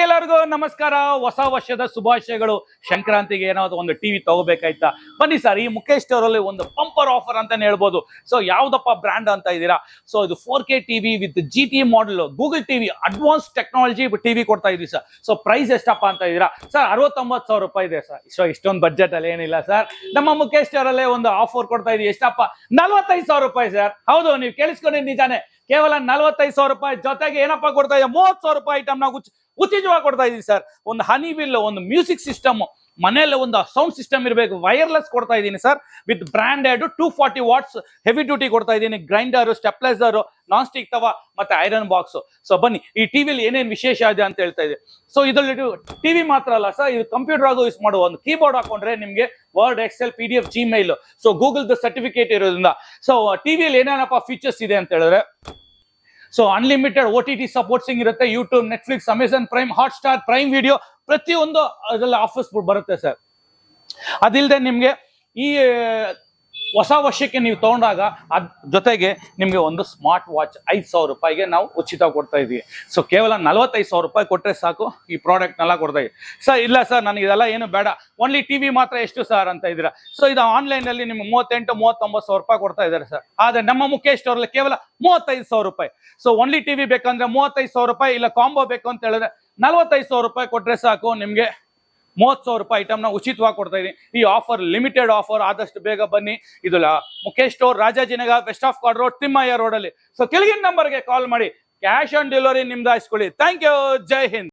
ಎಲ್ಲರಿಗೂ ನಮಸ್ಕಾರ. ಹೊಸ ವರ್ಷದ ಶುಭಾಶಯಗಳು. ಸಂಕ್ರಾಂತಿಗೆ ಏನಾದ್ರು ಒಂದು ಟಿವಿ ತಗೋಬೇಕಾಯ್ತಾ, ಬನ್ನಿ ಸರ್, ಈ ಮುಖೇಶ್ ಸ್ಟೋರ್ ಅಲ್ಲಿ ಒಂದು ಬಂಪರ್ ಆಫರ್ ಅಂತಾನೆ ಹೇಳ್ಬೋದು. ಸೊ ಯಾವ್ದಪ್ಪ ಬ್ರ್ಯಾಂಡ್ ಅಂತ ಇದ್ದೀರಾ? ಸೊ ಇದು 4K TV with GT model Google TV advance technology TV ಕೊಡ್ತಾ ಇದೀವಿ ಸರ್. ಸೊ ಪ್ರೈಸ್ ಎಷ್ಟಪ್ಪ ಅಂತ ಇದ್ದೀರಾ ಸರ್? 69,000 ರೂಪಾಯಿ ಇದೆ ಸರ್. ಸೊ ಇಷ್ಟೊಂದು ಬಡ್ಜೆಟ್ ಅಲ್ಲಿ ಏನಿಲ್ಲ ಸರ್. ನಮ್ಮ ಮುಖೇಶ್ ಸ್ಟೋರ್ ಅಲ್ಲೇ ಒಂದು ಆಫರ್ ಕೊಡ್ತಾ ಇದೀವಿ. ಎಷ್ಟಪ್ಪ? 45,000 ರೂಪಾಯಿ ಸರ್. ಹೌದು, ನೀವು ಕೇಳಿಸ್ಕೊಂಡು ನಿಜಾನೇ. ಕೇವಲ 45,000 ರೂಪಾಯಿ ಜೊತೆಗೆ ಏನಪ್ಪ ಕೊಡ್ತಾ ಇದೆ? 30,000 ರೂಪಾಯಿ ಐಟಮ್ ನಾವು ಉಚಿತವಾಗಿ ಕೊಡ್ತಾ ಇದೀವಿ ಸರ್. ಒಂದು ಹನಿ ವಿಲ್, ಒಂದು ಮ್ಯೂಸಿಕ್ ಸಿಸ್ಟಮ್, ಮನೆಯಲ್ಲಿ ಒಂದು ಸೌಂಡ್ ಸಿಸ್ಟಮ್ ಇರಬೇಕು, ವೈರ್ಲೆಸ್ ಕೊಡ್ತಾ ಇದ್ದೀನಿ sir. With branded 240 what's heavy duty ಕೊಡ್ತಾ ಇದ್ದೀನಿ. ಗ್ರೈಂಡರ್, ಸ್ಟೆಪ್ಲೈಸರ್, ನಾನ್ ಸ್ಟಿಕ್ ತವ ಮತ್ತೆ ಐರನ್ ಬಾಕ್ಸ್. ಸೊ ಬನ್ನಿ, ಈ ಟಿವಿಲಿ ಏನೇನು ವಿಶೇಷ ಇದೆ ಅಂತ ಹೇಳ್ತಾ ಇದೆ. ಸೊ ಇದರಲ್ಲಿ ಟಿವಿ ಮಾತ್ರ ಅಲ್ಲ ಸರ್, ಇದು ಕಂಪ್ಯೂಟರ್ ಆಗು ಯೂಸ್ ಮಾಡುವ ಒಂದು ಕೀಬೋರ್ಡ್ ಹಾಕೊಂಡ್ರೆ ನಿಮ್ಗೆ Word, Excel, PDF, Gmail, so Google certificate ಇರೋದ್ರಿಂದ. ಸೊ ಟಿವಿಯಲ್ಲಿ ಏನೇನಪ್ಪ ಫೀಚರ್ಸ್ ಇದೆ ಅಂತ ಹೇಳಿದ್ರೆ, ಸೊ ಅನ್ಲಿಮಿಟೆಡ್ OTT ಸಪೋರ್ಟ್ಸಿಂಗ್ ಇರುತ್ತೆ. YouTube, Netflix, Amazon prime, Hotstar, prime video ಪ್ರತಿಯೊಂದು ಅದರಲ್ಲಿ ಆಫರ್ಸ್ ಬರುತ್ತೆ ಸರ್. ಅದಿಲ್ಲದೆ ನಿಮಗೆ ಈ ಹೊಸ ವರ್ಷಕ್ಕೆ ನೀವು ತಗೊಂಡಾಗ ಅದ್ ಜೊತೆಗೆ ನಿಮಗೆ ಒಂದು ಸ್ಮಾರ್ಟ್ ವಾಚ್ 5,000 ರೂಪಾಯಿಗೆ ನಾವು ಉಚಿತ ಕೊಡ್ತಾ ಇದೀವಿ. ಸೊ ಕೇವಲ 45,000 ರೂಪಾಯಿ ಕೊಟ್ಟರೆ ಸಾಕು ಈ ಪ್ರಾಡಕ್ಟ್ನೆಲ್ಲ ಕೊಡ್ತಾ ಇದೀವಿ ಸರ್. ಇಲ್ಲ ಸರ್, ನನಗೆ ಇದೆಲ್ಲ ಏನು ಬೇಡ, ಓನ್ಲಿ ಟಿವಿ ಮಾತ್ರ ಎಷ್ಟು ಸರ್ ಅಂತ ಇದ್ದೀರಾ? ಸೊ ಇದು ಆನ್ಲೈನಲ್ಲಿ ನಿಮ್ಗೆ 38,000-39,000 ರೂಪಾಯಿ ಕೊಡ್ತಾ ಇದ್ದಾರೆ ಸರ್. ಆದರೆ ನಮ್ಮ ಮುಖೇಶ್ ಸ್ಟೋರಲ್ಲಿ ಕೇವಲ 35,000 ರೂಪಾಯಿ. ಸೊ ಓನ್ಲಿ ಟಿವಿ ಬೇಕಂದ್ರೆ 35,000 ರೂಪಾಯಿ, ಇಲ್ಲ ಕಾಂಬೋ ಬೇಕು ಅಂತ ಹೇಳಿದ್ರೆ 45,000 ರೂಪಾಯಿ ಕೊಟ್ಟರೆ ಸಾಕು, ನಿಮಗೆ 30,000 ರೂಪಾಯಿ ಐಟಮ್ ನ ಉಚಿತವಾಗಿ ಕೊಡ್ತಾ ಇದೀನಿ. ಈ ಆಫರ್ ಲಿಮಿಟೆಡ್ ಆಫರ್, ಆದಷ್ಟು ಬೇಗ ಬನ್ನಿ. ಇದು Mukesh store, Rajajinagar, west of chord road, Thimmaiah road ಅಲ್ಲಿ. ಸೊ ಕೆಳಗಿನ ನಂಬರ್ಗೆ ಕಾಲ್ ಮಾಡಿ ಕ್ಯಾಶ್ ಆನ್ ಡೆಲಿವರಿ ನಿಮ್ದು ಹಾಯಿಸ್ಕೊಳ್ಳಿ. Thank you. ಜೈ ಹಿಂದ್.